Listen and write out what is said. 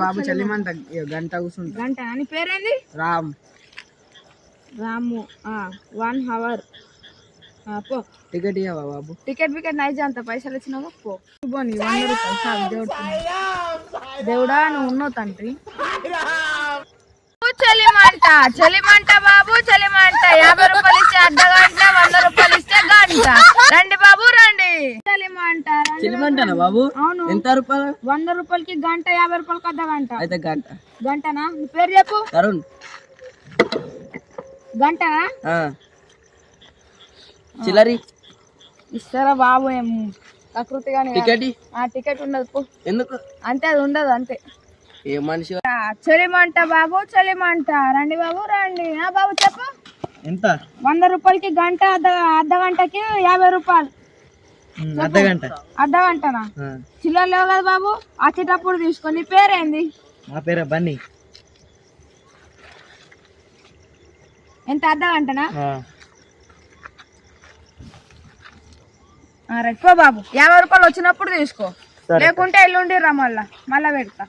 బాబు చెల్లిమంట గంట కూర్చుంటా. గంట అని పేరేంది? రాము. 1 అవర్. పో టికెట్ ఇవ్వవా బాబు? టికెట్ నైజ్ అంత పైసలు వచ్చినావు పో. 100 రూపాయలు దేవుడా నువ్వు ఉన్నావు తండ్రి. చలిమంట బాబు చలిమంట. 50 రూపాయలు ఇస్తే అర్ధ గంట, 100 రూపాయలు ఇస్తే గంట. రండి బాబు రండి. చలిమంటనా బాబు? అవును. ఎంత రూపాయలు? 100 రూపాయలకి గంట, 50 రూపాయలకి అర్ధ గంట. అయితే గంట. గంటనా? నీ పేరు చెప్పు. తరుణ్. గంటనా? చిల్లరి ఇస్తారా బాబు? ఏం ప్రకృతిగానే. టికెట్ ఉండదు పో. ఎందుకు? అంతే, అది ఉండదు అంతే. ఏ మనిషి? చలిమంట బాబు చలిమంట. రండి బాబు రండి. బాబు చెప్పు. ఎంత? 100 రూపాయలకి గంట, అర్ధ గంటకి 50 రూపాయలు. అర్ధ గంటనా? చిల్లర లేవు కదా బాబు, వచ్చేటప్పుడు తీసుకో. నీ పేరేంది? నా పేరు బన్నీ. ఎంత? అర్ధ గంటనా? రైట్ పో బాబు. 50 రూపాయలు వచ్చినప్పుడు తీసుకో, లేకుంటే ఎల్లుండి రా మళ్ళా పెడతా.